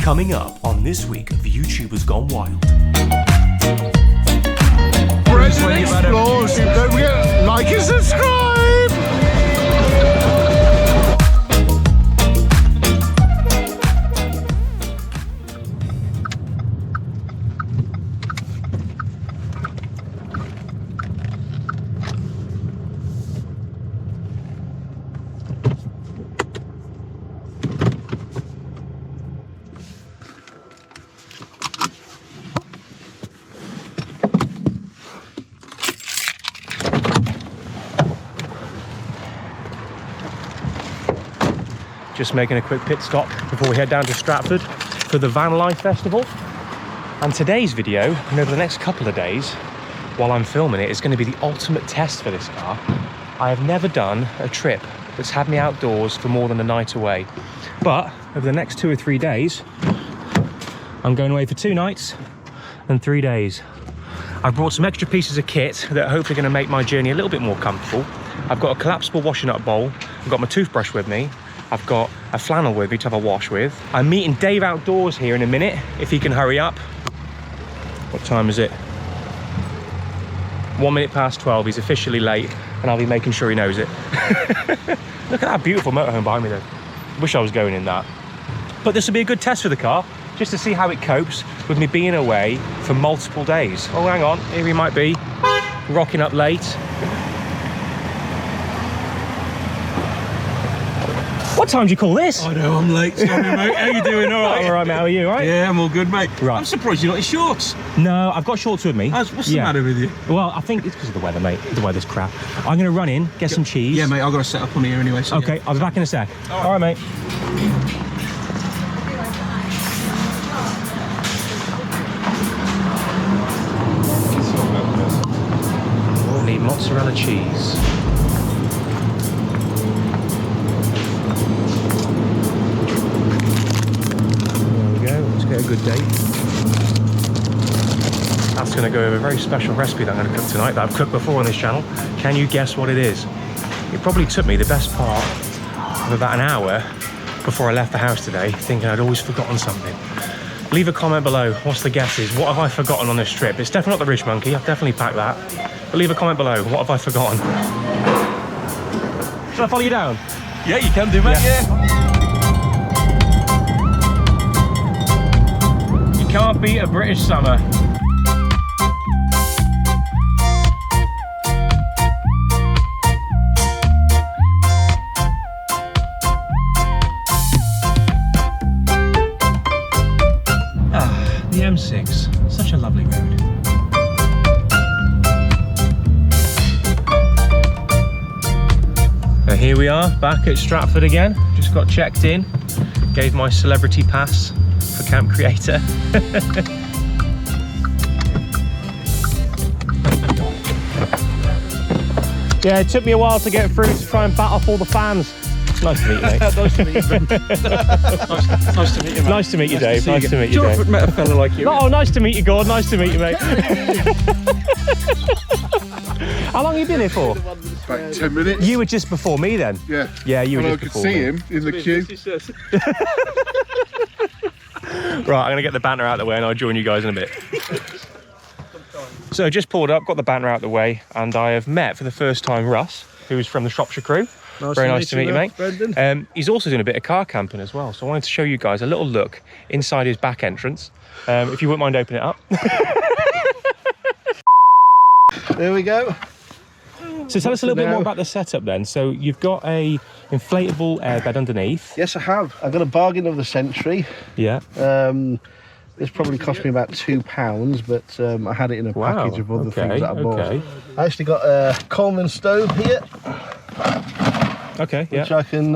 Coming up on this week of YouTubers Gone Wild. Brendan Explores. Don't forget, like and subscribe. Just making a quick pit stop before we head down to Stratford for the Van Life Festival. And today's video, and over the next couple of days, while I'm filming it, is going to be the ultimate test for this car. I have never done a trip that's had me outdoors for more than a night away. But over the next 2 or 3 days, I'm going away for 2 nights and 3 days. I've brought some extra pieces of kit that are hopefully going to make my journey a little bit more comfortable. I've got a collapsible washing up bowl. I've got my toothbrush with me. I've got a flannel with me to have a wash with. I'm meeting Dave outdoors here in a minute, if he can hurry up. What time is it? 1 minute past 12, he's officially late, and I'll be making sure he knows it. Look at that beautiful motorhome behind me though. Wish I was going in that. But this will be a good test for the car, just to see how it copes with me being away for multiple days. Oh, hang on, here he might be, rocking up late. What time do you call this? I know, I'm late. Sorry, mate. How you doing? All right? I'm all right, mate. How are you? All right? Yeah, I'm all good, mate. Right. I'm surprised you're not in shorts. No, I've got shorts with me. What's the matter with you? Well, I think it's because of the weather, mate. The weather's crap. I'm going to run in, get some cheese. Yeah, mate, I've got to set up on here anyway. So Okay, yeah. I'll be back in a sec. All right, mate. Oh, need mozzarella cheese. Get a good date. That's going to go with a very special recipe that I'm going to cook tonight that I've cooked before on this channel. Can you guess what it is? It probably took me the best part of about an hour before I left the house today, thinking I'd always forgotten something. Leave a comment below. What's the guesses? What have I forgotten on this trip? It's definitely not the Rich Monkey. I've definitely packed that. But leave a comment below. What have I forgotten? Shall I follow you down? Yeah, you can do, mate. Yeah. Can't beat a British summer. The M6, such a lovely road. So here we are, back at Stratford again. Just got checked in, gave my celebrity pass for camp creator. Yeah, it took me a while to get through to try and bat off all the fans. Nice to meet you, mate. Nice to meet you. Nice to meet you, mate. Nice to meet you, Dave. Nice to meet you, Sure, Dave. I've met a fella like you. Oh, nice to meet you, Gord. Nice to meet you, mate. How long have you been here for? About 10 minutes. You were just before me then? Yeah. Yeah, you were Well, just I could before see me. him in the queue. Right, I'm going to get the banter out of the way and I'll join you guys in a bit. So just pulled up, got the banter out of the way, and I have met for the first time Russ, who's from the Shropshire crew. Very nice to meet you, mate. Brendan. He's also doing a bit of car camping as well, so I wanted to show you guys a little look inside his back entrance. If you wouldn't mind opening it up. There we go. So tell us a little bit more about the setup then. So you've got a inflatable airbed underneath. Yes, I have. I got a bargain of the century. Yeah. This probably cost me about £2, but I had it in a package of other things that I bought. Okay. I actually got a Coleman stove here, Okay, which yeah. I can...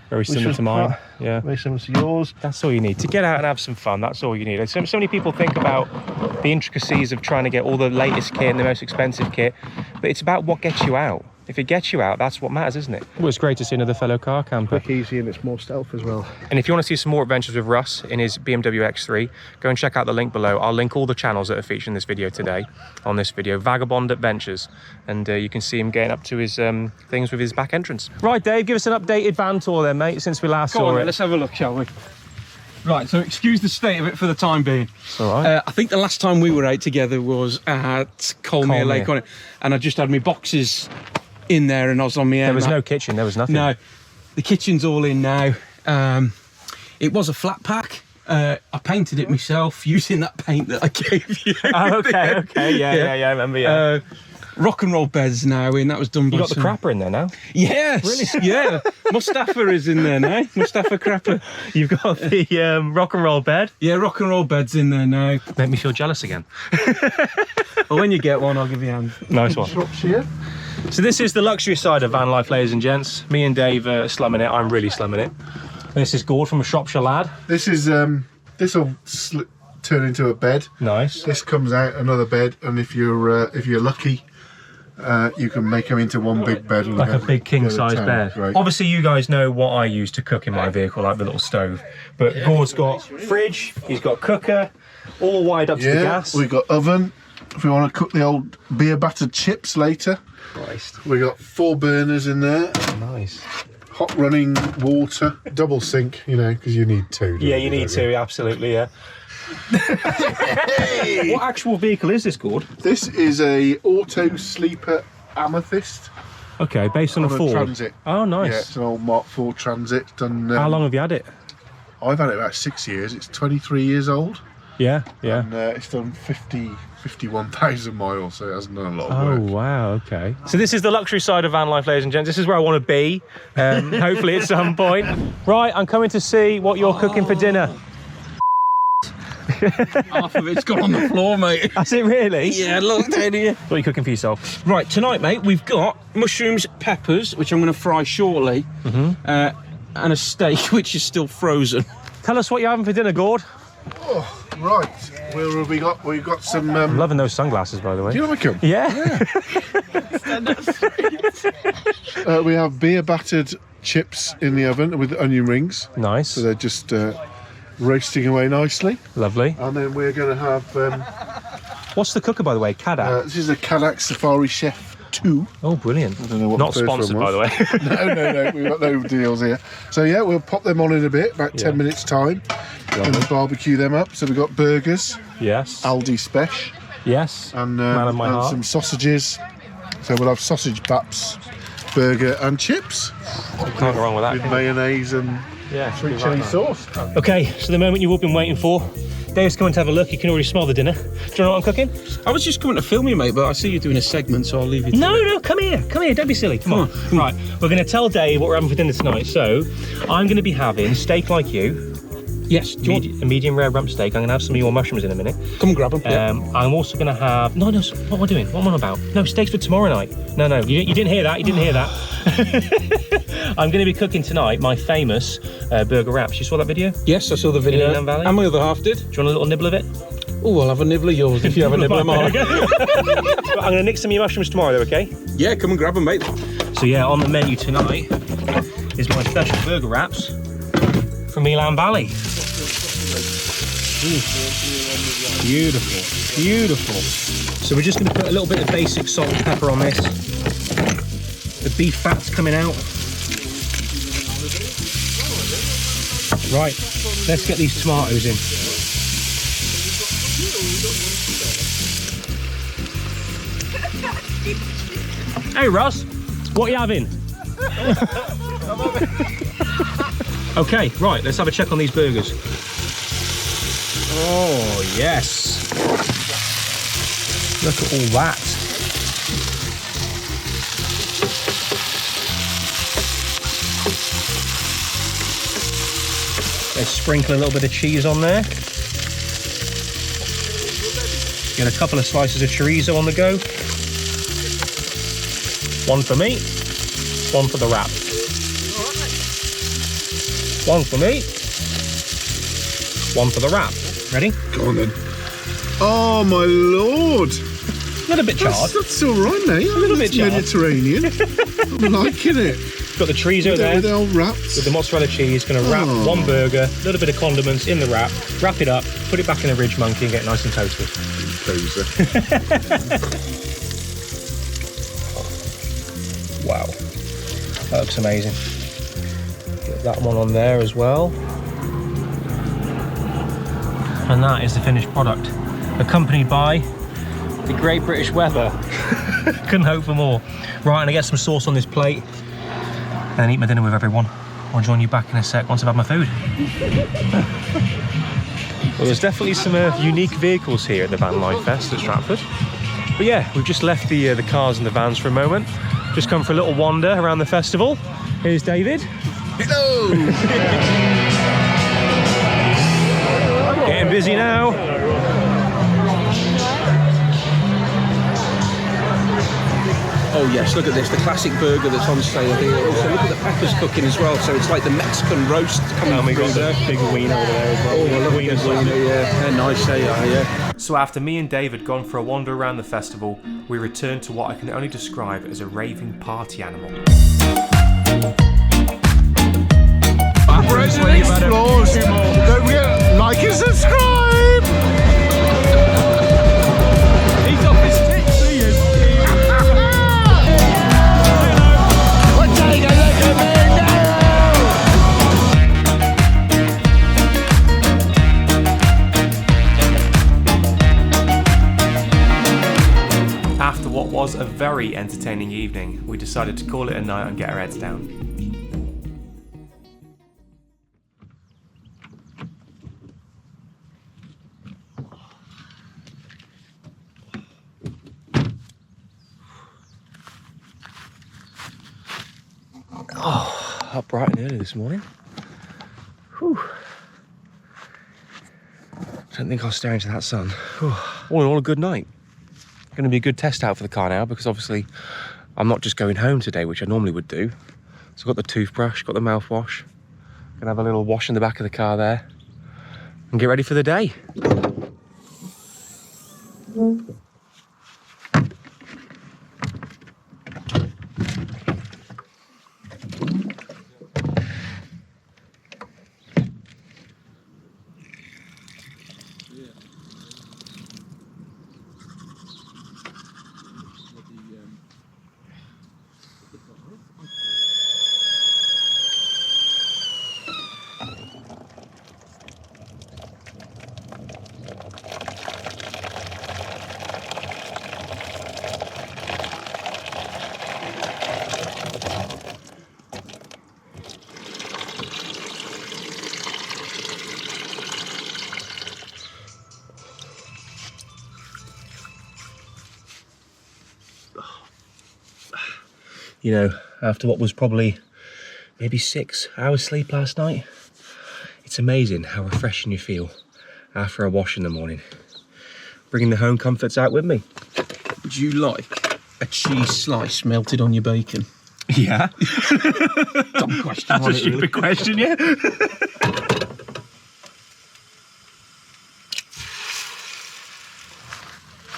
Very similar to mine. Yeah. Very similar to yours. That's all you need. To get out and have some fun, that's all you need. So many people think about the intricacies of trying to get all the latest kit and the most expensive kit, but it's about what gets you out. If it gets you out, that's what matters, isn't it? Well, it's great to see another fellow car camper. Quick, easy, and it's more stealth as well. And if you want to see some more adventures with Russ in his BMW X3, go and check out the link below. I'll link all the channels that are featured in this video today, on this video, Vagabond Adventures. And you can see him getting up to his things with his back entrance. Right, Dave, give us an updated van tour then, mate, since we last saw it. Let's have a look, shall we? Right, so excuse the state of it for the time being. It's all right. I think the last time we were out together was at Colmere Lake, on it, and I just had my boxes in there, and I was on my. There was no kitchen. There was nothing. No, the kitchen's all in now. It was a flat pack. I painted it myself using that paint that I gave you. Oh, okay. Yeah, I remember. Yeah. Rock and roll beds now in. That was done by. You got the crapper in there now. Yes, brilliant. Yeah. Mustafa is in there now. Mustafa crapper. You've got the rock and roll bed. Yeah, rock and roll bed's in there now. Make me feel jealous again. Well, when you get one, I'll give you a hand. Nice one. Shropshire. So this is the luxury side of van life, ladies and gents. Me and Dave are slumming it. I'm really slumming it. This is Gord from a Shropshire lad. This is this will turn into a bed. Nice. This comes out another bed, and if you're lucky, you can make them into one big bed. And Like a big king size bed. Right. Obviously you guys know what I use to cook in my vehicle, like the little stove. But Gord's got fridge, he's got cooker, all wired up to the gas. We've got oven. If we want to cook the old beer battered chips later. Christ. We got 4 burners in there. Nice. Hot running water, double sink, you know, because you need 2. Yeah, you need to, absolutely, yeah. What actual vehicle is this, Gord? This is a auto sleeper Amethyst. Okay, based on a Ford. Transit. Oh, nice. Yeah, it's an old Mark IV Transit. Done. How long have you had it? I've had it about 6 years. It's 23 years old. Yeah. And it's done 51,000 miles, so it hasn't done a lot of Oh, work. wow, okay. So this is the luxury side of van life, ladies and gents. This is where I want to be, hopefully at some point. Right, I'm coming to see what you're cooking for dinner. Half of it's gone on the floor, mate. That's it, really? Yeah, look down here. What are you cooking for yourself? Right, tonight, mate, we've got mushrooms, peppers, which I'm going to fry shortly, and a steak, which is still frozen. Tell us what you're having for dinner, Gord. Oh, right. Where have we got? We've got some. I'm loving those sunglasses, by the way. Do you like them? Yeah. We have beer battered chips in the oven with onion rings. Nice. So they're just roasting away nicely. Lovely. And then we're going to have. What's the cooker, by the way? Kadak? This is a Kadak Safari Chef 2. Oh, brilliant. I don't know what Not the first sponsored, one by the was. way. No. We've got no deals here. So yeah, we'll pop them on in a bit, about 10 minutes time. And we'll barbecue them up. So we've got burgers, Yes. Aldi Special, Yes. and, Man of my heart. some sausages. So we'll have sausage baps, burger and chips Can't go wrong with that. with mayonnaise and Yeah. sweet chilli sauce. Okay, so the moment you've all been waiting for. Dave's coming to have a look. You can already smell the dinner. Do you know what I'm cooking? I was just coming to film you, mate, but I see you're doing a segment, so I'll leave you to No, come here. Don't be silly. Come on. Right, we're going to tell Dave what we're having for dinner tonight. So, I'm going to be having steak like you. Yes, do you want... A medium rare rump steak. I'm going to have some of your mushrooms in a minute. Come and grab them. I'm also going to have... No, what am I doing? What am I on about? No, steaks for tomorrow night. No, you didn't hear that. You didn't hear that. I'm going to be cooking tonight my famous burger wraps. You saw that video? Yes, I saw the video. In Inland Valley? And my other half did. Do you want a little nibble of it? Oh, I'll have a nibble of yours if you have a nibble of mine. I'm going to nick some of your mushrooms tomorrow, though, okay? Yeah, come and grab them, mate. So yeah, on the menu tonight is my special burger wraps from Inland Valley. Beautiful. So we're just going to put a little bit of basic salt and pepper on this. The beef fat's coming out. Right, let's get these tomatoes in. Hey Russ, what are you having? Okay, right, let's have a check on these burgers. Oh, yes. Look at all that. Let's sprinkle a little bit of cheese on there. Get a couple of slices of chorizo on the go. One for me, one for the wrap. One for me, one for the wrap. Ready? Go on then. Oh my lord! A little bit charred. That's all right, mate. A little bit charred. Mediterranean. I'm liking it. Got the chorizo there With the old wraps. with the mozzarella cheese. Going to wrap one burger, a little bit of condiments in the wrap, wrap it up, put it back in the ridge monkey and get it nice and toasted. Wow, that looks amazing. Get that one on there as well. And that is the finished product, accompanied by the great British weather. Couldn't hope for more. Right, and I get some sauce on this plate and eat my dinner with everyone. I'll join you back in a sec once I've had my food. Well, there's definitely some unique vehicles here at the Van Life Fest at Stratford. But yeah, we've just left the cars and the vans for a moment. Just come for a little wander around the festival. Here's David. Hello! Getting busy now. Oh yes, look at this, the classic burger that's on sale here. Also, look at the peppers cooking as well. So it's like the Mexican roast coming And we got through the there. big wiener over there as well. Oh, I love Wiener the sausage. wiener, yeah. They're nice, they are, yeah. So after me and Dave had gone for a wander around the festival, we returned to what I can only describe as a raving party animal. Brett's Explores. Don't forget, like and subscribe. He's off his tits, he is. Well, take a look at me After what was a very entertaining evening, we decided to call it a night and get our heads down. Oh, up bright and early this morning. Whew. Don't think I'll stare into that sun. Whew. All in all, a good night. Going to be a good test out for the car now, because obviously I'm not just going home today, which I normally would do. So I've got the toothbrush, got the mouthwash. Gonna have a little wash in the back of the car there and get ready for the day. You know, after what was probably maybe 6 hours sleep last night, it's amazing how refreshing you feel after a wash in the morning. Bringing the home comforts out with me. Would you like a cheese slice melted on your bacon? Yeah. Dumb question. That's a stupid question, yeah.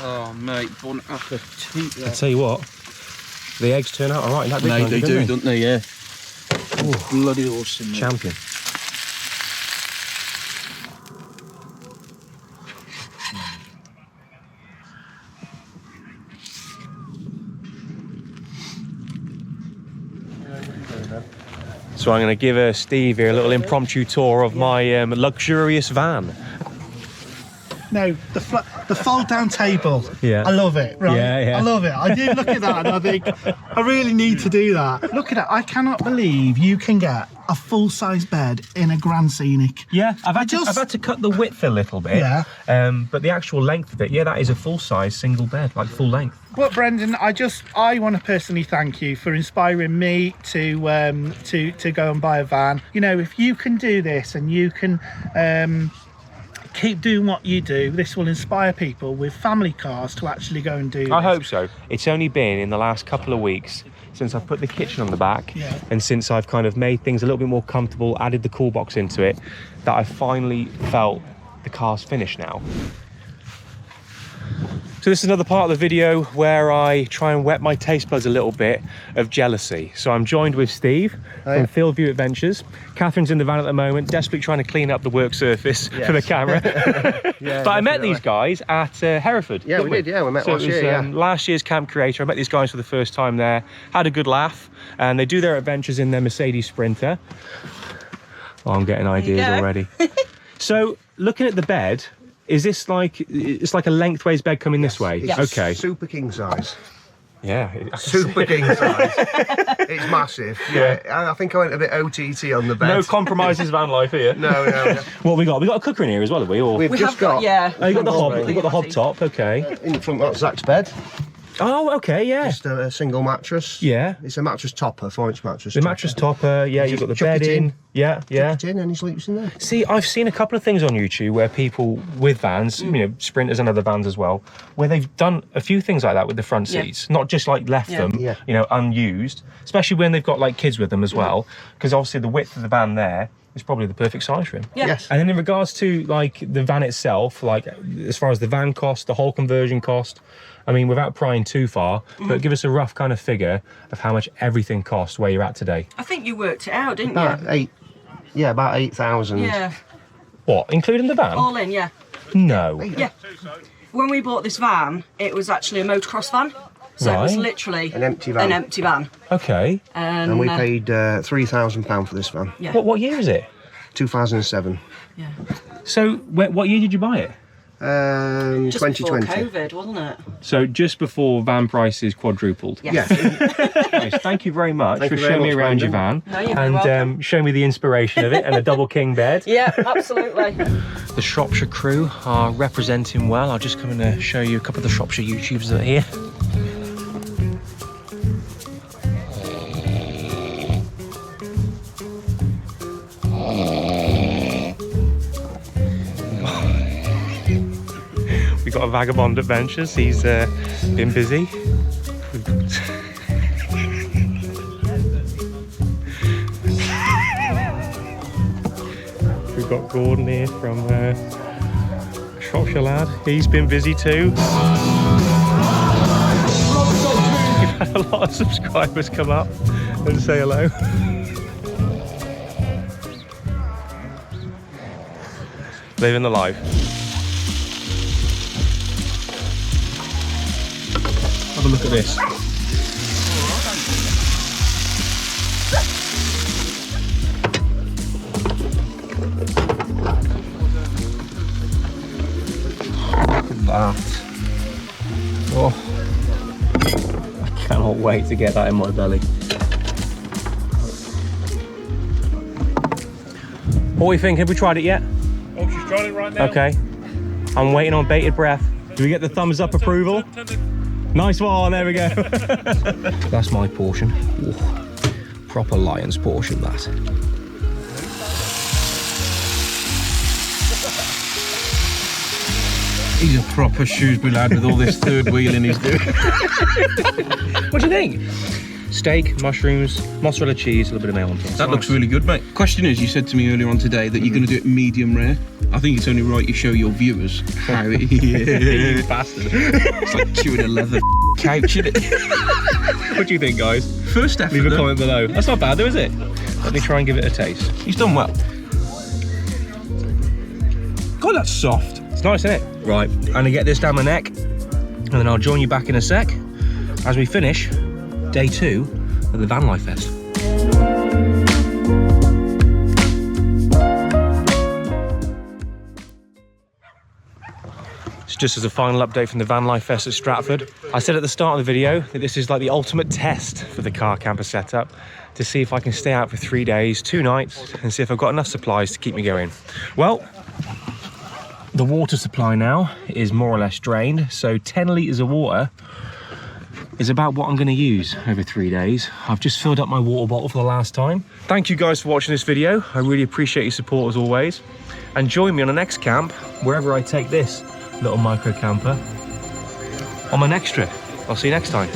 Oh mate, bon appetit. I tell you what, the eggs turn out all right in that big No, one, they do, don't they? Yeah. Ooh. Bloody awesome. Mate. Champion. So I'm going to give Steve here a little impromptu tour of my luxurious van. No, the fold-down table. Yeah. I love it. Right? Yeah, yeah. I love it. I do look at that and I think I really need to do that. Look at that. I cannot believe you can get a full-size bed in a Grand Scenic. Yeah, I've had to cut the width a little bit. Yeah. But the actual length of it, yeah, that is a full-size single bed, like full length. But Brendan, I want to personally thank you for inspiring me to go and buy a van. You know, if you can do this and you can keep doing what you do, this will inspire people with family cars to actually go and do this. I hope so. It's only been in the last couple of weeks since I've put the kitchen on the back, Yeah. and since I've kind of made things a little bit more comfortable, added the cool box into it, that I finally felt the car's finished now. So this is another part of the video where I try and whet my taste buds a little bit of jealousy. So I'm joined with Steve from Fieldview Adventures. Catherine's in the van at the moment, desperately trying to clean up the work surface for the camera. But I met these guys at Hereford. Yeah, we did. Yeah, we met So last it was, year. Yeah. last year's Camp Creator. I met these guys for the first time there, had a good laugh, and they do their adventures in their Mercedes Sprinter. Oh, I'm getting ideas already. So looking at the bed, Is this like, it's like a lengthways bed coming this way? It's Okay. super king size. Yeah. Super king size. It's massive. Yeah. I think I went a bit OTT on the bed. No compromises van life here. No. What we got? We got a cooker in here as well, have we? Or We've We just have got, yeah. oh, you got the hob. Really? You got the hob top. Okay. In front of Zach's bed. Oh, okay. Yeah. Just a single mattress. Yeah. It's a mattress topper, 4-inch mattress. The mattress topper. Yeah. You got the chuck bed it in. Yeah. Yeah. Chuck it in and he sleeps in there. See, I've seen a couple of things on YouTube where people with vans, you know, Sprinters and other vans as well, where they've done a few things like that with the front Yeah. seats, not just like left Yeah. them, Yeah. you know, unused, especially when they've got like kids with them as well, because obviously the width of the van there is probably the perfect size for him. Yeah. Yes. And then in regards to like the van itself, like as far as the van cost, the whole conversion cost, I mean, without prying too far, but give us a rough kind of figure of how much everything costs where you're at today. I think you worked it out, didn't About you? about 8,000. Yeah. What, including the van? All in, yeah. No. Yeah. When we bought this van, it was actually a motocross van. So it was Right. literally An empty van. An empty van. Okay. And we paid £3,000 for this van. Yeah. What year is it? 2007. Yeah. So what year did you buy it? Just before 2020. COVID, wasn't it? So just before van prices quadrupled. Yes. Nice. Thank you very much Thank for you very showing me much, around your van No, you're very and welcome. showing me the inspiration of it and a double king bed. Yeah, absolutely. The Shropshire crew are representing well. I'll just come and show you a couple of the Shropshire YouTubers that are here. We got a Vagabond Adventures. He's been busy. We've got Gordon here from Shropshire lad. He's been busy too. We've had a lot of subscribers come up and say hello. Living the life. Have a look at this. Look at that. Oh, I cannot wait to get that in my belly. What are we thinking? Have we tried it yet? Oh, she's trying it right now. Okay. I'm waiting on bated breath. Do we get the thumbs up approval? Nice one, there we go. That's my portion. Ooh, proper lion's portion, that. He's a proper Shrewsbury lad with all this third wheeling he's doing. What do you think? Steak, mushrooms, mozzarella cheese, a little bit of mayo on top. That looks really good, mate. Question is, you said to me earlier on today that you're going to do it medium rare. I think it's only right you show your viewers how it You bastard. It's like chewing a leather couch, isn't it? What do you think, guys? First effort. Leave a though. comment below. That's not bad though, is it? Let me try and give it a taste. He's done well. God, that's soft. It's nice, isn't it? Right, I'm gonna get this down my neck, and then I'll join you back in a sec as we finish day 2 of the Van Life Fest. So just as a final update from the Van Life Fest at Stratford, I said at the start of the video that this is like the ultimate test for the car camper setup to see if I can stay out for 3 days, 2 nights, and see if I've got enough supplies to keep me going. Well, the water supply now is more or less drained, so 10 litres of water is about what I'm going to use over 3 days. I've just filled up my water bottle for the last time. Thank you guys for watching this video. I really appreciate your support as always. And join me on the next camp, wherever I take this little micro camper, on my next trip. I'll see you next time.